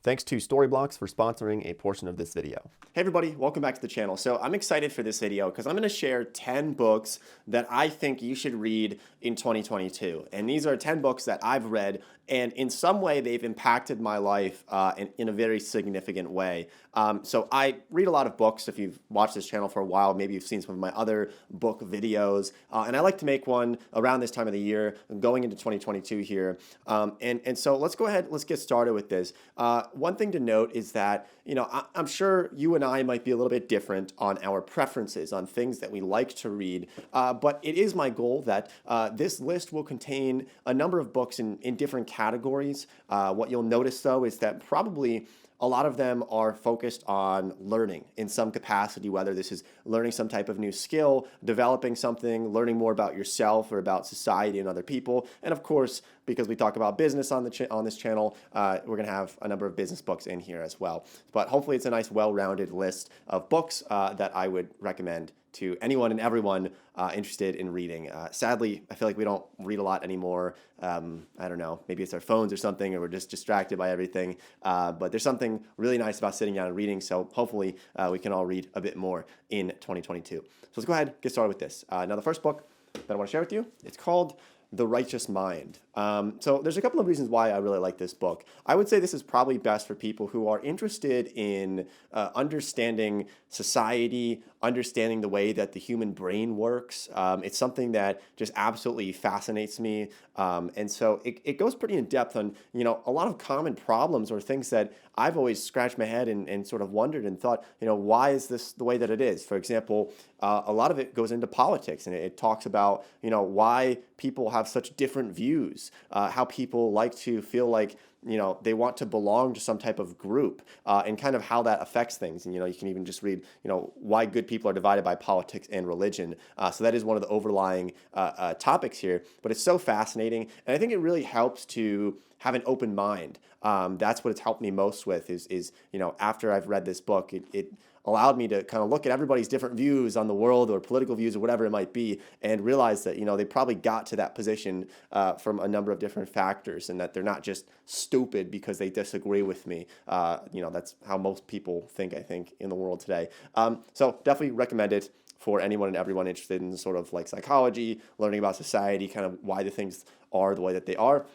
Thanks to Storyblocks for sponsoring a portion of this video. Hey everybody, welcome back to the channel. So I'm excited for this video because I'm going to share 10 books that I think you should read in 2022. And these are 10 books that I've read, and in some way they've impacted my life in a very significant way. So I read a lot of books. If you've watched this channel for a while, maybe you've seen some of my other book videos. And I like to make one around this time of the year, going into 2022 here. And so let's go ahead, let's get started with this. One thing to note is that, I'm sure you and I might be a little bit different on our preferences on things that we like to read, but it is my goal that this list will contain a number of books in different categories. What you'll notice, though, is that probably a lot of them are focused on learning in some capacity, whether this is learning some type of new skill, developing something, learning more about yourself or about society and other people. And of course, because we talk about business on this channel, we're going to have a number of business books in here as well. But hopefully it's a nice, well-rounded list of books that I would recommend to anyone and everyone interested in reading. Sadly, I feel like we don't read a lot anymore. I don't know, maybe it's our phones or something, or we're just distracted by everything. But there's something really nice about sitting down and reading, so hopefully we can all read a bit more in 2022. So let's go ahead and get started with this. Now, the first book that I want to share with you, it's called The Righteous Mind. So there's a couple of reasons why I really like this book. I would say this is probably best for people who are interested in understanding society, understanding the way that the human brain works. It's something that just absolutely fascinates me. And so it goes pretty in depth on, a lot of common problems or things that I've always scratched my head and sort of wondered and thought, why is this the way that it is? For example, a lot of it goes into politics, and it talks about, why people have such different views, how people like to feel like, they want to belong to some type of group, and kind of how that affects things. And, you can even just read, why good people are divided by politics and religion. So that is one of the overlying topics here, but it's so fascinating. And I think it really helps to have an open mind. That's what it's helped me most with is after I've read this book, it allowed me to kind of look at everybody's different views on the world or political views or whatever it might be, and realize that, they probably got to that position from a number of different factors, and that they're not just stupid because they disagree with me. That's how most people think, I think, in the world today. So definitely recommend it for anyone and everyone interested in sort of like psychology, learning about society, kind of why the things are the way that they are.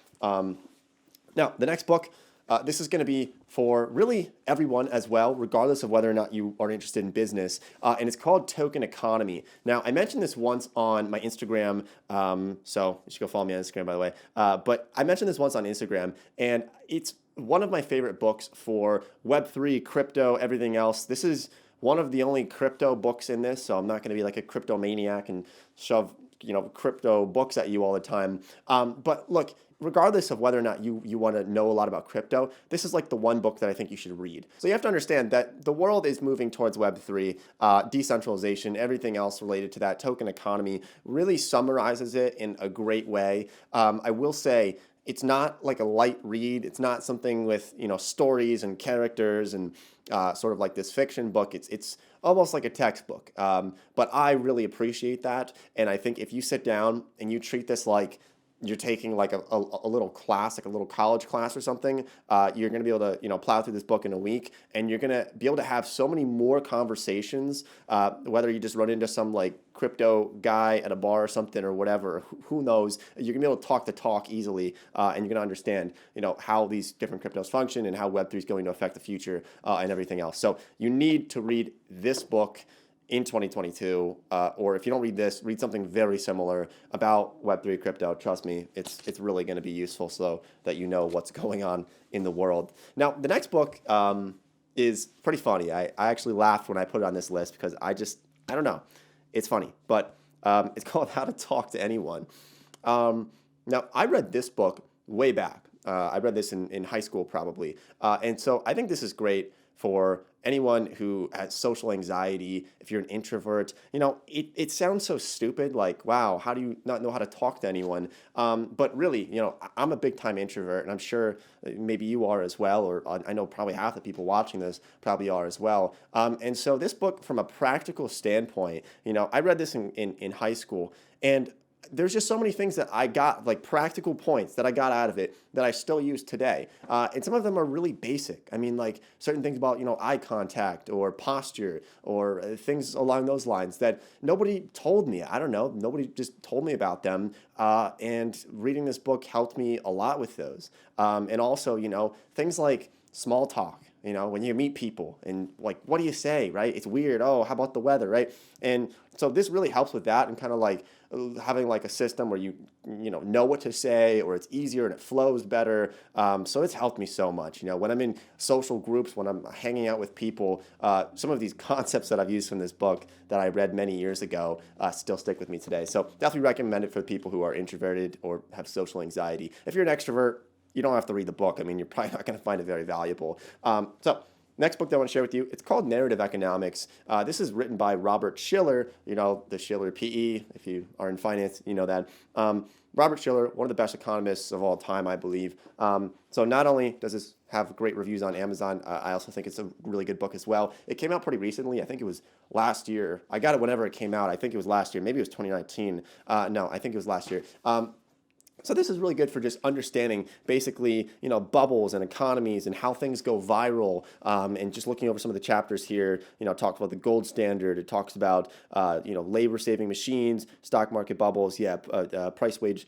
Now, the next book, this is going to be for really everyone as well, regardless of whether or not you are interested in business, and it's called Token Economy. Now, I mentioned this once on my Instagram, so you should go follow me on Instagram, by the way, but I mentioned this once on Instagram, and it's one of my favorite books for Web3, crypto, everything else. This is one of the only crypto books in this, so I'm not going to be like a crypto maniac and shove crypto books at you all the time. But look, regardless of whether or not you want to know a lot about crypto, this is like the one book that I think you should read. So you have to understand that the world is moving towards Web3, decentralization, everything else related to that. Token Economy really summarizes it in a great way. I will say, it's not like a light read. It's not something with, stories and characters and sort of like this fiction book. It's almost like a textbook. But I really appreciate that. And I think if you sit down and you treat this like you're taking like a little class, like a little college class or something, you're going to be able to, plow through this book in a week, and you're going to be able to have so many more conversations, whether you just run into some like crypto guy at a bar or something or whatever, who knows, you're going to be able to talk the talk easily, and you're going to understand, how these different cryptos function and how Web3 is going to affect the future, and everything else. So you need to read this book in 2022, or if you don't read this, read something very similar about Web3 crypto. Trust me, it's really going to be useful so that you know what's going on in the world. Now, the next book is pretty funny. I actually laughed when I put it on this list because I don't know. It's funny, but it's called How to Talk to Anyone. Now, I read this book way back. I read this in high school probably. And so I think this is great for anyone who has social anxiety. If you're an introvert, it sounds so stupid, like, wow, how do you not know how to talk to anyone? But really, I'm a big time introvert, and I'm sure maybe you are as well, or I know probably half the people watching this probably are as well. And so this book, from a practical standpoint, I read this in high school, and there's just so many things that I got, like practical points that I got out of it that I still use today. And some of them are really basic. I mean, like certain things about, eye contact or posture or things along those lines that nobody told me. I don't know. Nobody just told me about them. And reading this book helped me a lot with those. And also, things like small talk. When you meet people and like, what do you say, right? It's weird. Oh, how about the weather, right? And so this really helps with that and kind of like having like a system where you know what to say, or it's easier and it flows better. So it's helped me so much. When I'm in social groups, when I'm hanging out with people, some of these concepts that I've used from this book that I read many years ago still stick with me today. So definitely recommend it for people who are introverted or have social anxiety. If you're an extrovert, you don't have to read the book. I mean, you're probably not going to find it very valuable. So next book that I want to share with you, it's called Narrative Economics. This is written by Robert Shiller, the Shiller PE. If you are in finance, you know that. Robert Shiller, one of the best economists of all time, I believe. So not only does this have great reviews on Amazon, I also think it's a really good book as well. It came out pretty recently. I think it was last year. I got it whenever it came out. I think it was last year. Maybe it was 2019. No, I think it was last year. So this is really good for just understanding basically, bubbles and economies and how things go viral. And just looking over some of the chapters here, talks about the gold standard. It talks about, labor saving machines, stock market bubbles, price wage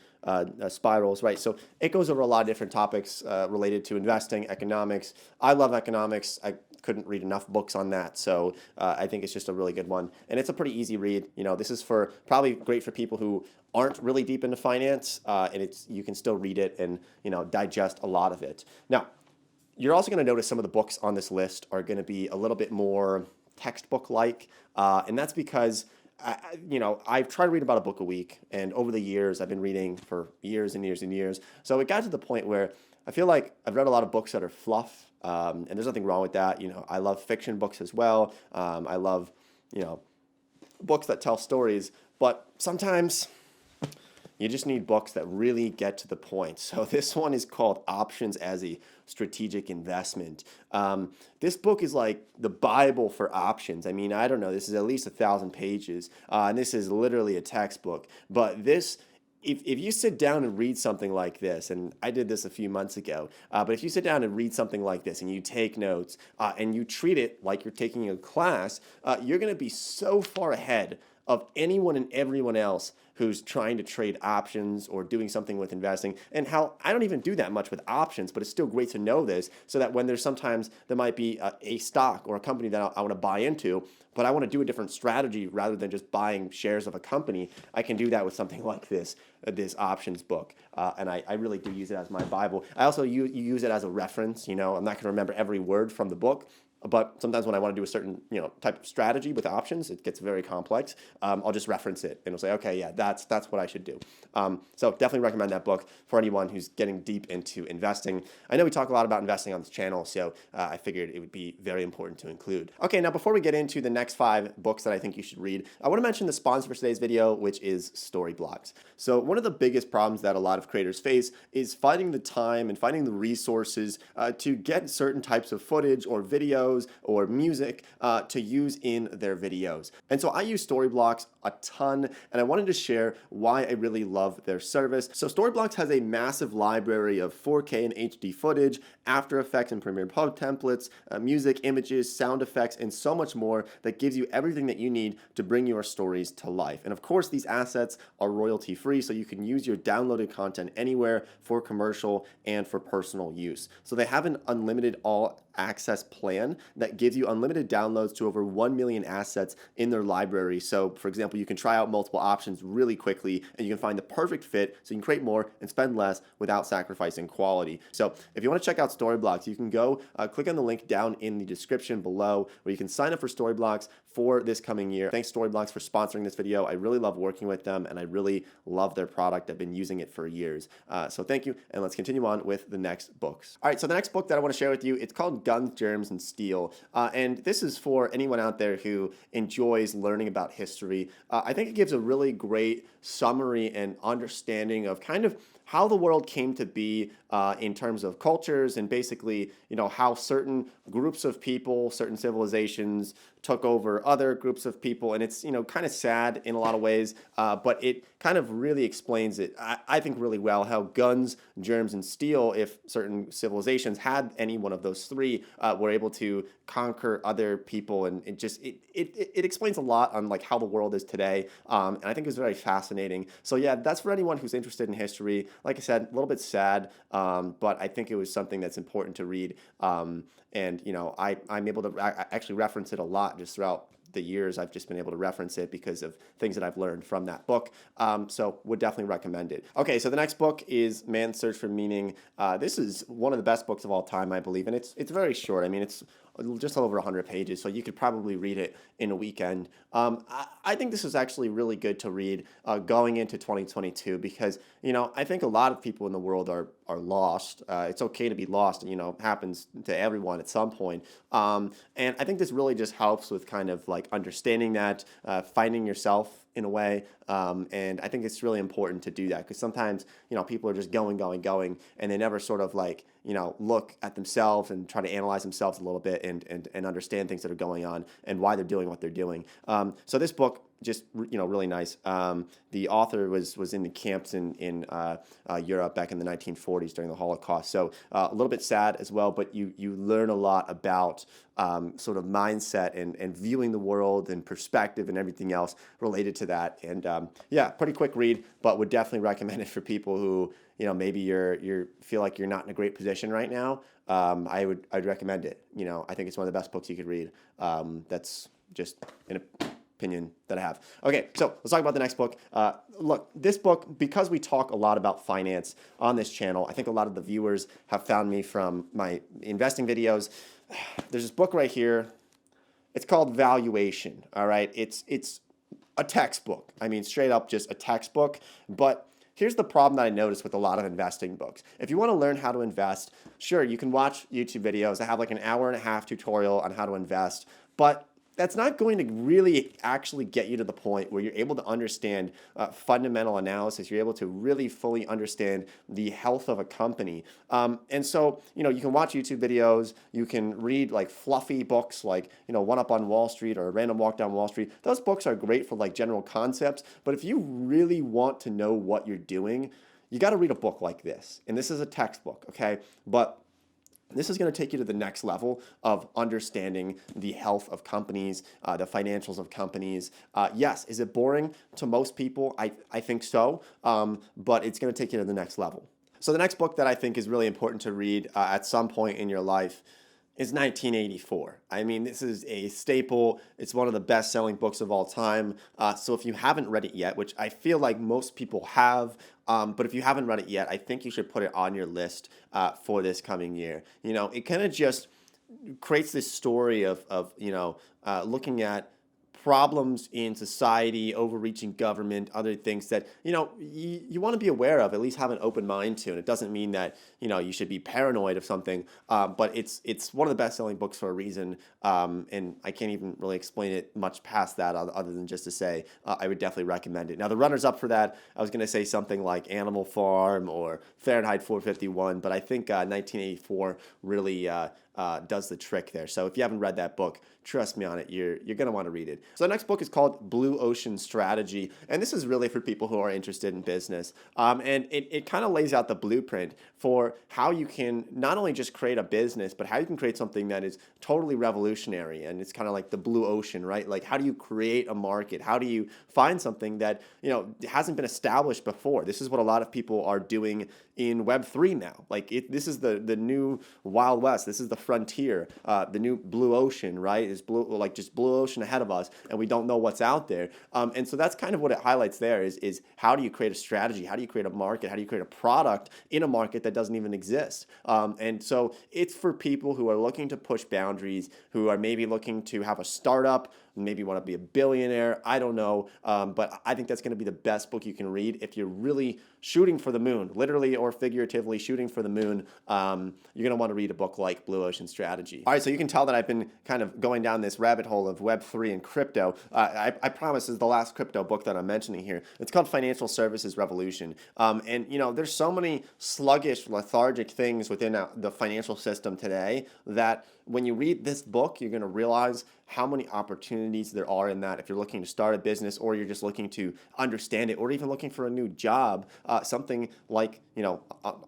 spirals, right? So it goes over a lot of different topics related to investing, economics. I love economics. I couldn't read enough books on that. So I think it's just a really good one. And it's a pretty easy read. This is probably great for people who aren't really deep into finance, and you can still read it and digest a lot of it. Now, you're also going to notice some of the books on this list are going to be a little bit more textbook-like, and that's because I've tried to read about a book a week, and over the years I've been reading for years and years and years. So it got to the point where I feel like I've read a lot of books that are fluff, and there's nothing wrong with that. I love fiction books as well. I love books that tell stories, but sometimes you just need books that really get to the point. So this one is called Options as a Strategic Investment. This book is like the Bible for options. I mean, I don't know, this is at least 1,000 pages, and this is literally a textbook. But this, if you sit down and read something like this, and I did this a few months ago, but if you sit down and read something like this and you take notes and you treat it like you're taking a class, you're going to be so far ahead of anyone and everyone else who's trying to trade options or doing something with investing. And how I don't even do that much with options, but it's still great to know this so that when there might be a stock or a company that I want to buy into, but I want to do a different strategy rather than just buying shares of a company, I can do that with something like this options book. And I really do use it as my Bible. I also use it as a reference. I'm not going to remember every word from the book, but sometimes when I want to do a certain type of strategy with options, it gets very complex. I'll just reference it and I'll say, okay, yeah, that's what I should do. So definitely recommend that book for anyone who's getting deep into investing. I know we talk a lot about investing on this channel, so I figured it would be very important to include. Okay, now before we get into the next 5 books that I think you should read, I want to mention the sponsor for today's video, which is Storyblocks. So one of the biggest problems that a lot of creators face is finding the time and finding the resources to get certain types of footage or videos or music to use in their videos. And so I use Storyblocks a ton, and I wanted to share why I really love their service. So Storyblocks has a massive library of 4K and HD footage, After Effects and Premiere Pro templates, music, images, sound effects, and so much more that gives you everything that you need to bring your stories to life. And of course, these assets are royalty free, so you can use your downloaded content anywhere for commercial and for personal use. So they have an unlimited all access plan that gives you unlimited downloads to over 1 million assets in their library. So for example, you can try out multiple options really quickly and you can find the perfect fit so you can create more and spend less without sacrificing quality. So if you want to check out Storyblocks, you can go click on the link down in the description below where you can sign up for Storyblocks for this coming year. Thanks Storyblocks for sponsoring this video. I really love working with them and I really love their product. I've been using it for years. So thank you, and let's continue on with the next books. All right, so the next book that I want to share with you, it's called Guns, Germs, and Steel. And this is for anyone out there who enjoys learning about history. I think it gives a really great summary and understanding of kind of how the world came to be in terms of cultures and basically, how certain groups of people, certain civilizations took over other groups of people. And it's, kind of sad in a lot of ways, but it kind of really explains it, I think, really well, how guns, germs, and steel, if certain civilizations had any one of those three, were able to conquer other people. And it explains a lot on like how the world is today. And I think it's very fascinating. So yeah, that's for anyone who's interested in history. Like I said, a little bit sad, but I think it was something that's important to read. And I'm able to actually reference it a lot just throughout the years. I've just been able to reference it because of things that I've learned from that book. So would definitely recommend it. Okay, so the next book is Man's Search for Meaning. This is one of the best books of all time, I believe, and it's very short. I mean, it's just over 100 pages, so you could probably read it in a weekend. I think this is actually really good to read going into 2022 because, I think a lot of people in the world are lost. It's okay to be lost, happens to everyone at some point. And I think this really just helps with kind of like understanding that, finding yourself in a way. And I think it's really important to do that because sometimes, people are just going, and they never sort of like, look at themselves and try to analyze themselves a little bit and understand things that are going on and why they're doing what they're doing. So this book, just really nice. The author was in the camps in Europe back in the 1940s during the Holocaust. So a little bit sad as well, but you learn a lot about sort of mindset and viewing the world and perspective and everything else related to that. And yeah, pretty quick read, but would definitely recommend it for people who maybe you feel like you're not in a great position right now. I'd recommend it. I think it's one of the best books you could read. That's just an opinion that I have. Okay, so let's talk about the next book. Look, this book, because we talk a lot about finance on this channel, I think a lot of the viewers have found me from my investing videos. There's this book right here. It's called Valuation. All right, it's a textbook. I mean, straight up just a textbook. But here's the problem that I noticed with a lot of investing books. If you want to learn how to invest, sure, you can watch YouTube videos. I have like an hour-and-a-half tutorial on how to invest, but that's not going to really actually get you to the point where you're able to understand fundamental analysis. You're able to really fully understand the health of a company. And so, you can watch YouTube videos. You can read like fluffy books like, One Up on Wall Street or A Random Walk Down Wall Street. Those books are great for like general concepts. But if you really want to know what you're doing, you got to read a book like this. And this is a textbook, okay? But this is going to take you to the next level of understanding the health of companies, the financials of companies. Yes, is it boring to most people? I think so, but it's going to take you to the next level. So the next book that I think is really important to read at some point in your life is 1984. I mean, this is a staple. It's one of the best-selling books of all time. So if you haven't read it yet, which I feel like most people have, but if you haven't read it yet, I think you should put it on your list for this coming year. It kind of just creates this story of looking at problems in society, overreaching government, other things that, you want to be aware of, at least have an open mind to. And it doesn't mean that, you should be paranoid of something, but it's one of the best-selling books for a reason. And I can't even really explain it much past that other than just to say I would definitely recommend it. Now, the runners-up for that, I was going to say something like Animal Farm or Fahrenheit 451, but I think 1984 really does the trick there. So if you haven't read that book, trust me on it, you're going to want to read it. So the next book is called Blue Ocean Strategy, and this is really for people who are interested in business. And it kind of lays out the blueprint for how you can not only just create a business, but how you can create something that is totally revolutionary. And it's kind of like the blue ocean, right? Like, how do you create a market? How do you find something that, hasn't been established before? This is what a lot of people are doing in Web3 now. Like, this is the new Wild West. This is the frontier, the new blue ocean, right? Is just blue ocean ahead of us, and we don't know what's out there. And so that's kind of what it highlights there is how do you create a strategy? How do you create a market? How do you create a product in a market that doesn't even exist? And so it's for people who are looking to push boundaries, who are maybe looking to have a startup, maybe want to be a billionaire. I don't know. But I think that's going to be the best book you can read if you're really shooting for the moon, literally or figuratively shooting for the moon. You're going to want to read a book like Blue Ocean Strategy. All right, so you can tell that I've been kind of going down this rabbit hole of Web3 and crypto. I promise this is the last crypto book that I'm mentioning here. It's called Financial Services Revolution. And, there's so many sluggish, lethargic things within the financial system today that when you read this book, you're going to realize how many opportunities there are in that. If you're looking to start a business, or you're just looking to understand it, or even looking for a new job, something like,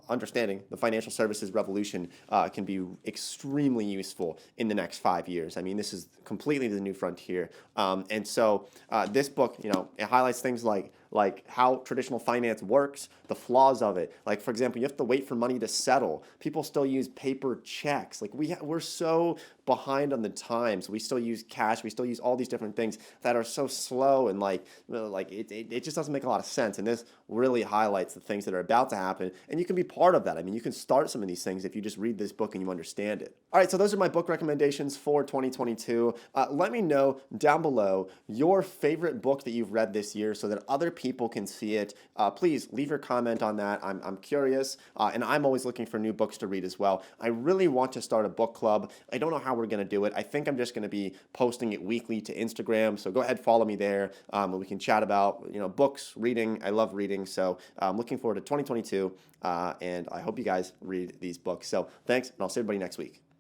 understanding the financial services revolution can be extremely useful in the next 5 years. I mean, this is completely the new frontier. And so this book, it highlights things like how traditional finance works, the flaws of it. Like, for example, you have to wait for money to settle. People still use paper checks. Like, we're so behind on the times. We still use cash. We still use all these different things that are so slow, and it just doesn't make a lot of sense. And this really highlights the things that are about to happen, and you can be part of that. I mean, you can start some of these things if you just read this book and you understand it. All right, so those are my book recommendations for 2022. Let me know down below your favorite book that you've read this year so that other people can see it. Please leave your comment on that. I'm curious, and I'm always looking for new books to read as well. I really want to start a book club. I don't know how we're going to do it. I think I'm just going to be posting it weekly to Instagram, so go ahead, follow me there, and we can chat about books, reading. I love reading, so I'm looking forward to 2022, and I hope you guys read these books. So thanks, and I'll see everybody next week.